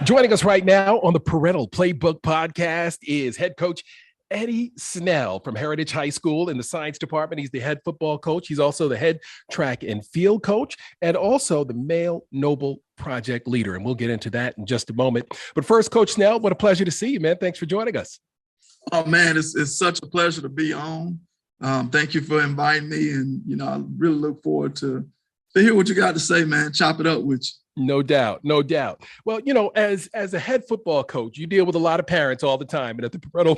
Joining us right now on the Parental Playbook podcast is head coach Eddie Snell from Heritage High School in the science department. He's the head football coach. He's also the head track and field coach and also the Male Noble Project leader. And we'll get into that in just a moment. But first, Coach Snell, what a pleasure to see you, man. Thanks for joining us. Oh, man, it's such a pleasure to be on. Thank you for inviting me. And, I really look forward to hear what you got to say, man. Chop it up with you. No doubt. No doubt. Well, as a head football coach, you deal with a lot of parents all the time. And at the parental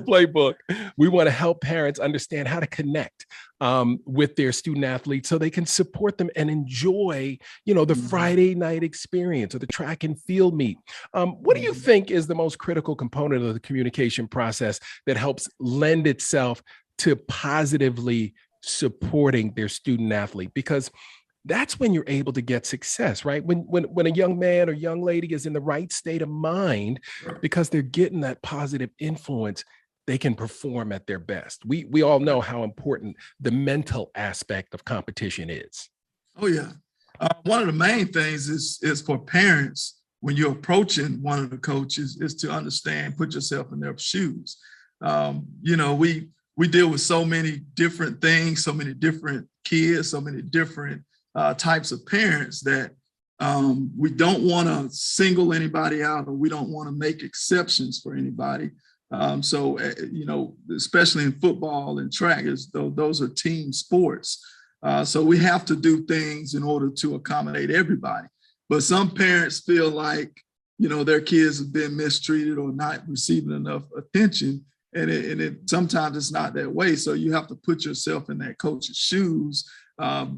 playbook, we want to help parents understand how to connect with their student athletes so they can support them and enjoy, the Friday night experience or the track and field meet. What do you think is the most critical component of the communication process that helps lend itself to positively supporting their student athlete? Because that's when you're able to get success, right? When a young man or young lady is in the right state of mind, because they're getting that positive influence, they can perform at their best. We all know how important the mental aspect of competition is. Oh, yeah. One of the main things is for parents, when you're approaching one of the coaches, is to understand, put yourself in their shoes. We deal with so many different things, so many different kids, so many different types of parents that we don't want to single anybody out, or we don't want to make exceptions for anybody. Especially in football and track, those are team sports. So we have to do things in order to accommodate everybody. But some parents feel like, their kids have been mistreated or not receiving enough attention. And sometimes it's not that way. So you have to put yourself in that coach's shoes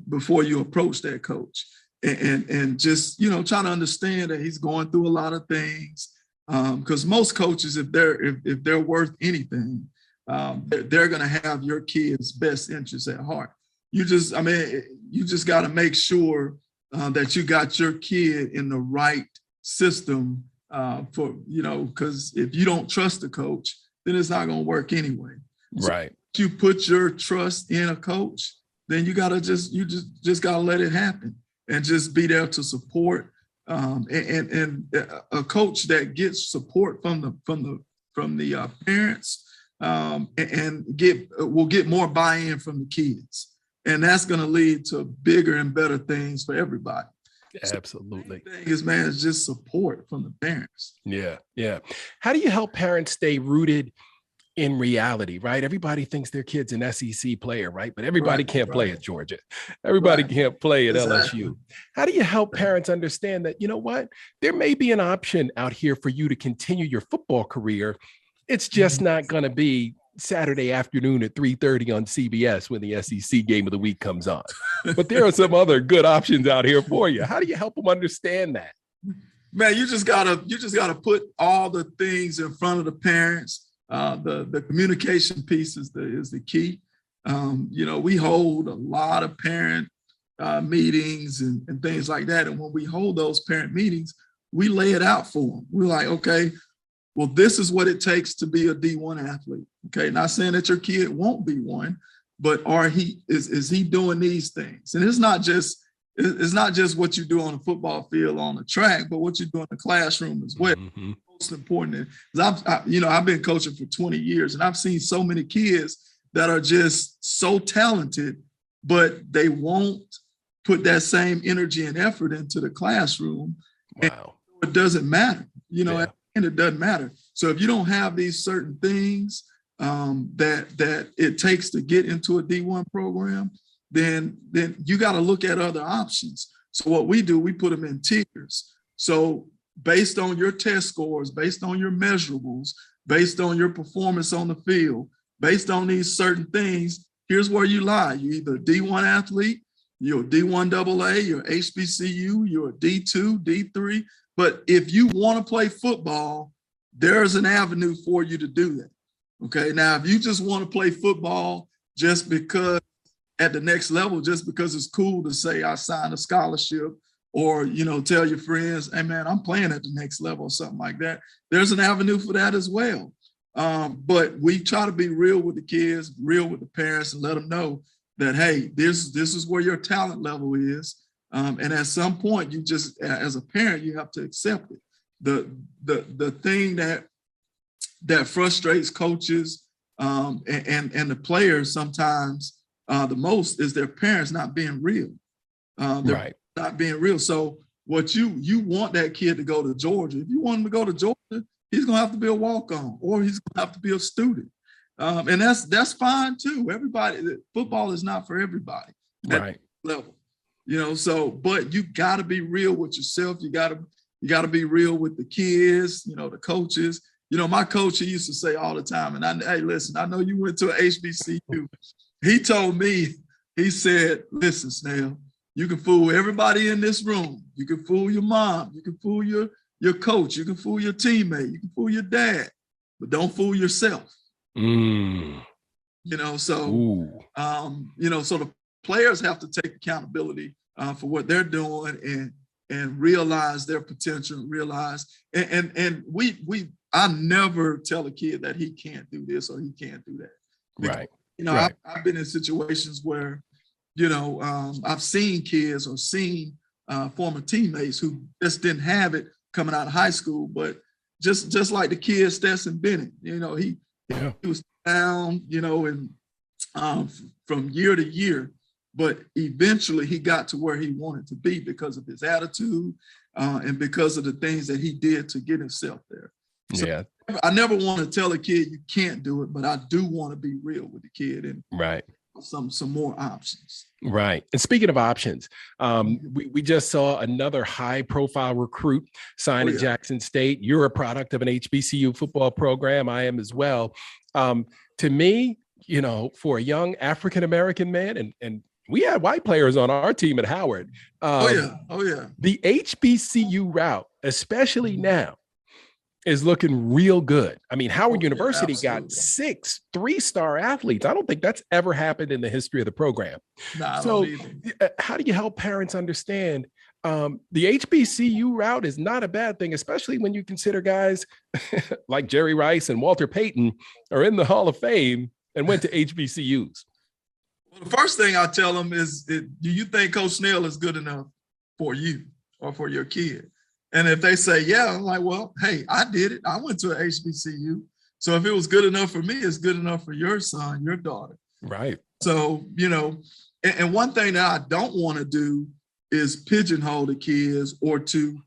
before you approach that coach, and just try to understand that he's going through a lot of things. Because most coaches, if they're worth anything, they're going to have your kid's best interests at heart. You just got to make sure that you got your kid in the right system because if you don't trust the coach, then it's not going to work anyway. Right. So you put your trust in a coach, then you gotta just gotta let it happen and just be there to support. And a coach that gets support from the parents will get more buy-in from the kids, and that's going to lead to bigger and better things for everybody. Absolutely. So the thing is just support from the parents. Yeah. How do you help parents stay rooted in reality, right? Everybody thinks their kid's an SEC player, right? But everybody can't play at Georgia. Everybody can't play at LSU. How do you help parents understand that, there may be an option out here for you to continue your football career. It's just not going to be Saturday afternoon at 3:30 on CBS when the SEC game of the week comes on. But there are some other good options out here for you. How do you help them understand that? Man, you just gotta put all the things in front of the parents. The communication piece is the key. We hold a lot of parent meetings and things like that. And when we hold those parent meetings, we lay it out for them. We're like, okay, well, this is what it takes to be a D1 athlete. Okay, not saying that your kid won't be one, but is he doing these things? And it's not just what you do on the football field, on the track, but what you do in the classroom as well. Mm-hmm. Most important is I've been coaching for 20 years, and I've seen so many kids that are just so talented, but they won't put that same energy and effort into the classroom. Wow. And it doesn't matter, and it doesn't matter. So if you don't have these certain things that it takes to get into a D1 program, then you got to look at other options. So what we do, we put them in tiers. So based on your test scores, based on your measurables, based on your performance on the field, based on these certain things, here's where you lie. You're either a D1 athlete, you're a D1 AA, you're HBCU, you're a D2, D3. But if you want to play football, there's an avenue for you to do that. Okay, now if you just want to play football just because at the next level, just because it's cool to say I signed a scholarship, or, tell your friends, hey man, I'm playing at the next level or something like that. There's an avenue for that as well. But we try to be real with the kids, real with the parents, and let them know that, hey, this is where your talent level is. And at some point, you just, as a parent, you have to accept it. The thing that frustrates coaches and the players sometimes the most is their parents not being real. They're not being real. So what you want that kid to go to Georgia. If you want him to go to Georgia, he's gonna have to be a walk-on, or he's gonna have to be a student. And that's fine too. Football is not for everybody at that level. So but you gotta be real with yourself. You gotta be real with the kids, the coaches. My coach, he used to say all the time, and hey, listen, I know you went to an HBCU. He told me, he said, listen, Snell, you can fool everybody in this room. You can fool your mom. You can fool your coach. You can fool your teammate. You can fool your dad, but don't fool yourself. So the players have to take accountability for what they're doing and realize their potential, I never tell a kid that he can't do this or he can't do that. Because, I've been in situations where, I've seen kids or seen former teammates who just didn't have it coming out of high school, but just like the kid Stetson Bennett, he was down, and from year to year, but eventually he got to where he wanted to be because of his attitude and because of the things that he did to get himself there. So I never want to tell a kid you can't do it, but I do want to be real with the kid and some more options. Right. And speaking of options, we just saw another high profile recruit sign at Jackson State. You're a product of an HBCU football program. I am as well. To me, for a young African-American man, and we had white players on our team at Howard. The HBCU route, especially now, is looking real good. I mean, Howard University got 6 3-star athletes. I don't think that's ever happened in the history of the program. So how do you help parents understand the HBCU route is not a bad thing, especially when you consider guys like Jerry Rice and Walter Payton are in the Hall of Fame and went to HBCUs? Well, the first thing I tell them is, do you think Coach Snell is good enough for you or for your kid? And if they say, yeah, I'm like, well, hey, I did it. I went to an HBCU. So if it was good enough for me, it's good enough for your son, your daughter. Right. So, and one thing that I don't want to do is pigeonhole the kids or to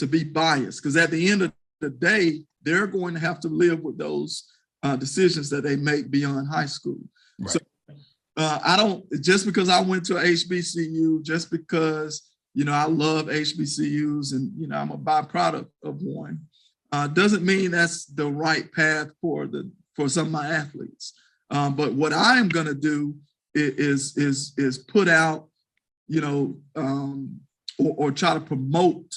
be biased. Because at the end of the day, they're going to have to live with those decisions that they make beyond high school. Right. So I don't, just because I went to an HBCU, just because I love HBCUs and, I'm a byproduct of one. Doesn't mean that's the right path for some of my athletes. But what I am going to do is put out, or try to promote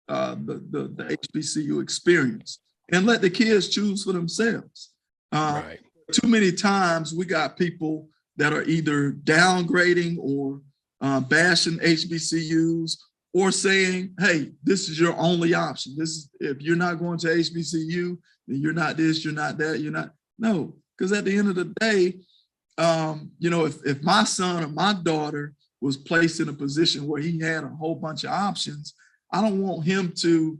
the HBCU experience and let the kids choose for themselves. Too many times we got people that are either downgrading or bashing HBCUs or saying, hey, this is your only option. If you're not going to HBCU, then you're not this, you're not that, you're not. No, because at the end of the day, if my son or my daughter was placed in a position where he had a whole bunch of options, I don't want him to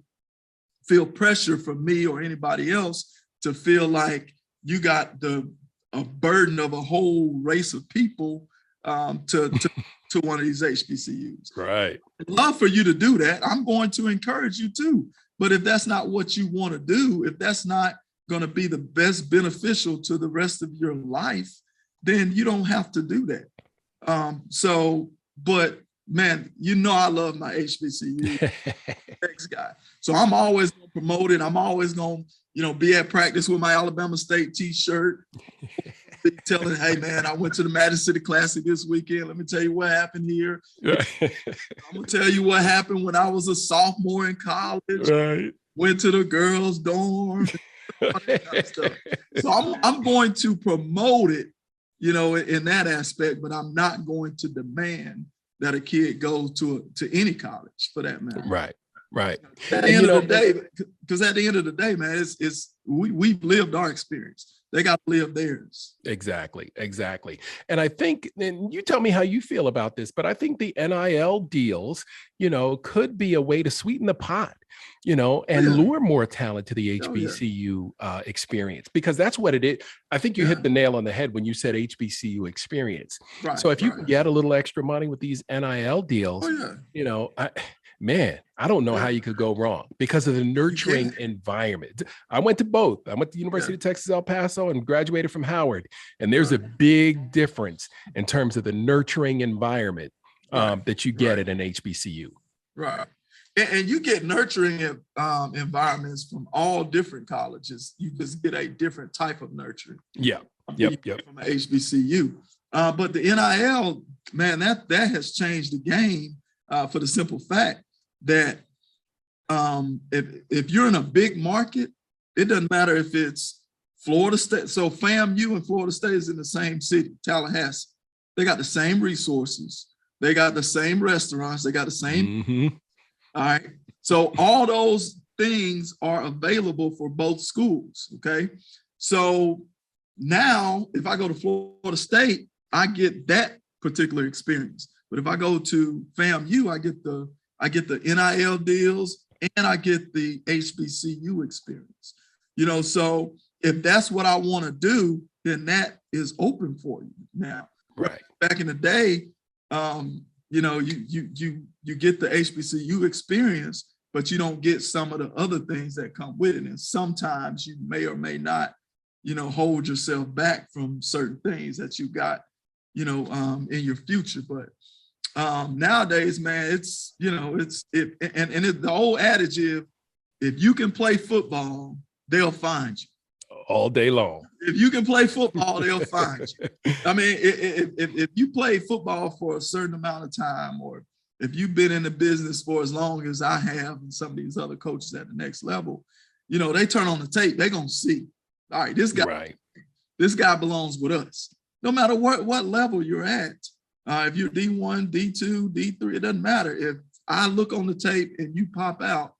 feel pressure from me or anybody else to feel like you got a burden of a whole race of people to one of these HBCUs. Right. I'd love for you to do that. I'm going to encourage you to. But if that's not what you want to do, if that's not going to be the best beneficial to the rest of your life, then you don't have to do that. But man, I love my HBCU ex guy. So I'm always going to promote it. I'm always going to, be at practice with my Alabama State t-shirt. Telling, hey man, I went to the Magic City Classic this weekend. Let me tell you what happened here. Right. I'm gonna tell you what happened when I was a sophomore in college. Right. Went to the girls' dorm. All that kind of stuff. So I'm going to promote it, in that aspect, but I'm not going to demand that a kid goes to any college for that matter. Right. Right. At the end of the day, because at the end of the day, man, we've lived our experience. They got to live theirs. Exactly. And I think, and you tell me how you feel about this, but I think the NIL deals, could be a way to sweeten the pot, and lure more talent to the HBCU experience, because that's what it is. I think you hit the nail on the head when you said HBCU experience. Right, so if you can get a little extra money with these NIL deals, I don't know how you could go wrong because of the nurturing environment. I went to both. I went to the University of Texas, El Paso, and graduated from Howard. And there's a big difference in terms of the nurturing environment that you get at an HBCU. Right. And you get nurturing environments from all different colleges. You just get a different type of nurturing. Yep. From an HBCU. But the NIL, man, that has changed the game for the simple fact that if you're in a big market, it doesn't matter if it's Florida State. So FAMU and Florida State is in the same city, Tallahassee. They got the same resources. They got the same restaurants. They got the same. All right. So all those things are available for both schools. Okay. So now if I go to Florida State, I get that particular experience. But if I go to FAMU, I get the NIL deals and I get the HBCU experience. So if that's what I want to do, then that is open for you now. Right. Back in the day, you get the HBCU experience, but you don't get some of the other things that come with it. And sometimes you may or may not, hold yourself back from certain things that you got, in your future. But nowadays, man, it's the old adage is, if you can play football, they'll find you. All day long. If you can play football, they'll find you. I mean, if you play football for a certain amount of time, or if you've been in the business for as long as I have and some of these other coaches at the next level, they turn on the tape, they're going to see, all right, this guy belongs with us. No matter what level you're at, if you're D1, D2, D3, it doesn't matter. If I look on the tape and you pop out,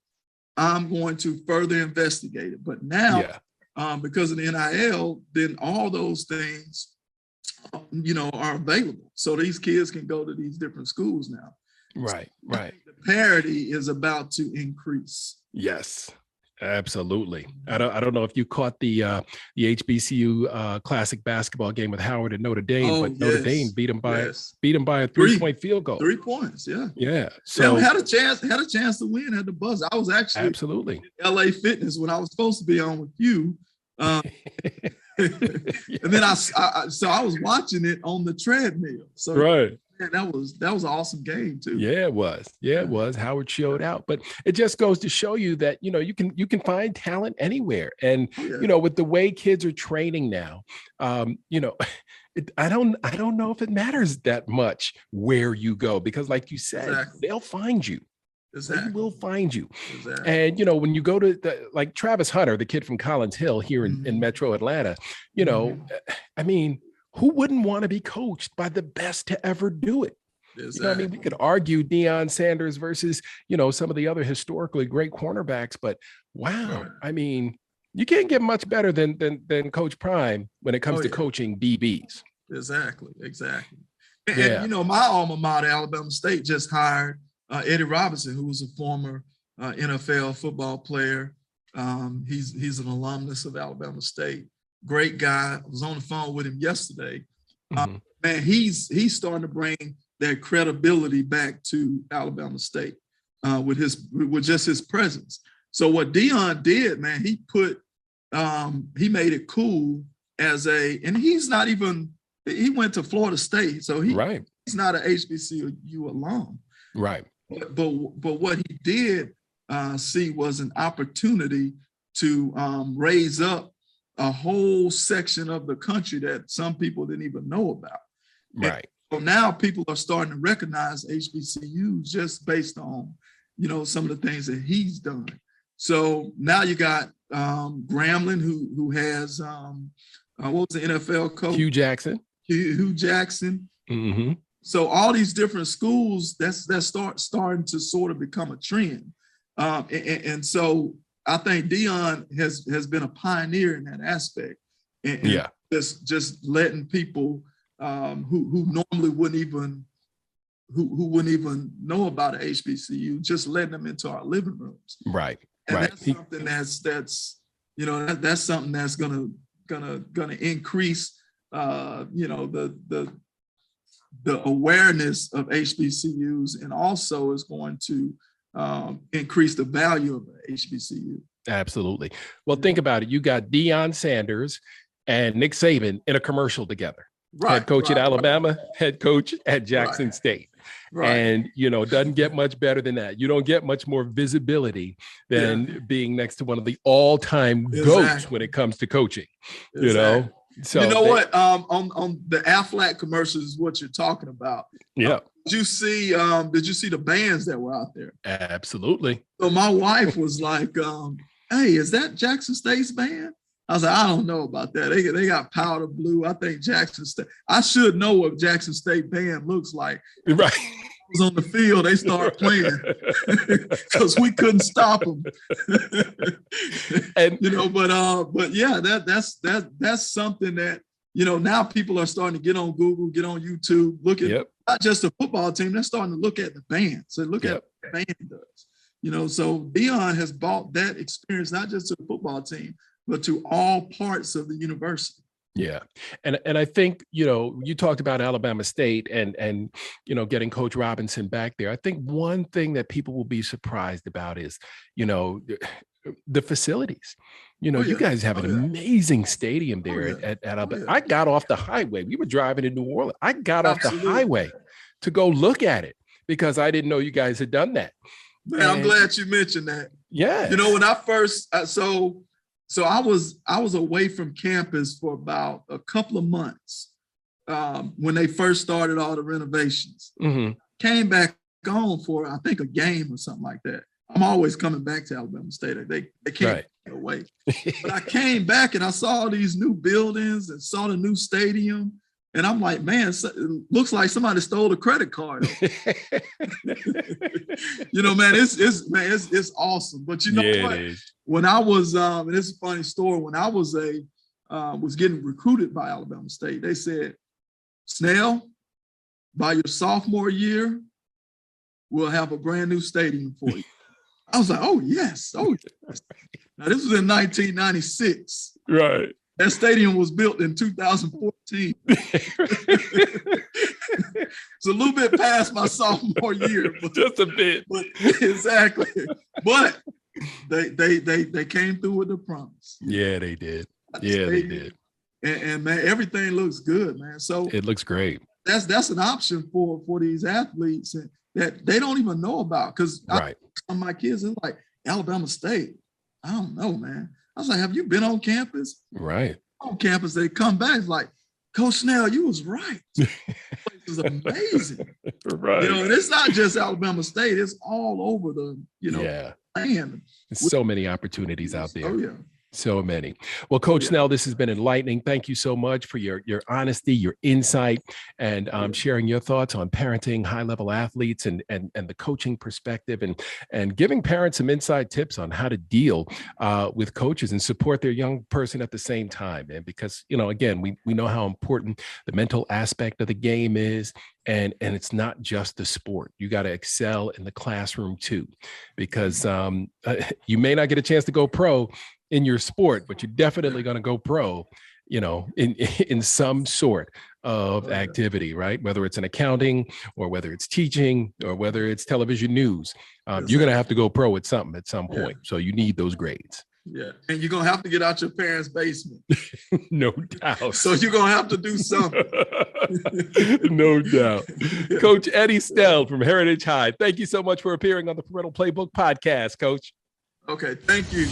I'm going to further investigate it. But now, because of the NIL, then all those things, are available. So these kids can go to these different schools now. Right. The parity is about to increase. Yes, absolutely. I don't know if you caught the HBCU classic basketball game with Howard and Notre Dame, but Notre Dame beat them by a 3-point field goal. 3 points, yeah. Yeah. So had a chance to win at the buzzer. I was actually absolutely in LA Fitness when I was supposed to be on with you. And then I was watching it on the treadmill. So man, that was an awesome game too. Yeah, it was. Yeah, it was. Howard showed out, but it just goes to show you that you can find talent anywhere, and with the way kids are training now, I don't know if it matters that much where you go, because like you said, they'll find you. They will find you. And when you go to like Travis Hunter, the kid from Collins Hill here in Metro Atlanta, I mean, who wouldn't want to be coached by the best to ever do it? We could argue Deion Sanders versus, some of the other historically great cornerbacks, but wow, I mean, you can't get much better than Coach Prime when it comes to coaching DBs. Exactly. And my alma mater, Alabama State, just hired Eddie Robinson, who was a former NFL football player. He's an alumnus of Alabama State. Great guy. I was on the phone with him yesterday. Man, he's starting to bring that credibility back to Alabama State with just his presence. So what Deion did, man, he made it cool and he's not even, he went to Florida State, so he's not an HBCU alum. Right. But what he did see was an opportunity to raise up a whole section of the country that some people didn't even know about. Right. And so now people are starting to recognize HBCUs just based on, some of the things that he's done. So now you got Grambling, who has what was the NFL coach? Hugh Jackson. Hugh Jackson. Mm-hmm. So all these different schools, that's starting to sort of become a trend. And so I think Deion has been a pioneer in that aspect. and just letting people who normally wouldn't even know about an HBCU, just letting them into our living rooms. Right. And right. that's something that's that's something that's gonna increase the awareness of HBCUs, and also is going to increase the value of the HBCU. Absolutely. Well, think about it. You got Deion Sanders and Nick Saban in a commercial together. Right, head coach at Alabama, head coach at Jackson State. Right. And, doesn't get much better than that. You don't get much more visibility than being next to one of the all-time goats when it comes to coaching, So what? On the Aflac commercials is what you're talking about. Yeah. Did you see the bands that were out there? Absolutely. So my wife was like, hey, is that Jackson State's band? I was like, I don't know about that. They got Powder Blue. I think Jackson State. I should know what Jackson State band looks like. Right. Was on the field, they started playing because we couldn't stop them. And but yeah, that's something that now people are starting to get on Google, get on YouTube, look at not just the football team, they're starting to look at the band. So look at what the band does. So Deion has brought that experience not just to the football team, but to all parts of the university. Yeah. And I think, you talked about Alabama State and getting Coach Robinson back there. I think one thing that people will be surprised about is, the facilities. You guys have an amazing stadium there at Alabama. I got off the highway. We were driving in New Orleans. I got off the highway to go look at it because I didn't know you guys had done that. Man, I'm glad you mentioned that. Yeah. When I first, So I was away from campus for about a couple of months when they first started all the renovations. Mm-hmm. Came back on for, I think, a game or something like that. I'm always coming back to Alabama State. They can't get away. But I came back and I saw these new buildings and saw the new stadium. And I'm like, man, it looks like somebody stole a credit card. Man, it's awesome. But what? When I was, and it's a funny story. When I was getting recruited by Alabama State, they said, Snell, by your sophomore year, we'll have a brand new stadium for you. I was like, oh yes. Now this was in 1996. Right. That stadium was built in 2014. It's a little bit past my sophomore year. Just a bit. But exactly. But they came through with the promise. Yeah, they did. They did. And man, everything looks good, man. So it looks great. That's an option for these athletes that they don't even know about. Because some of my kids are like, Alabama State. I don't know, man. I was like, have you been on campus? Right. On campus, they come back like, Coach Snell, you was right. This place is amazing. Right. And it's not just Alabama State, it's all over the, land. There's so many opportunities out there. Oh, yeah. So many. Well, Coach Snell, this has been enlightening. Thank you so much for your honesty, your insight, and sharing your thoughts on parenting high-level athletes and the coaching perspective and giving parents some inside tips on how to deal with coaches and support their young person at the same time. And because, again, we know how important the mental aspect of the game is. And it's not just the sport. You got to excel in the classroom too, because you may not get a chance to go pro in your sport, but you're definitely going to go pro, in some sort of activity, right? Whether it's in accounting or whether it's teaching or whether it's television news, you're going to have to go pro at something at some point. So you need those grades. Yeah. And you're going to have to get out your parents' basement. No doubt. So you're going to have to do something. No doubt. Coach Eddie Snell from Heritage High. Thank you so much for appearing on the Parental Playbook podcast, Coach. Okay. Thank you.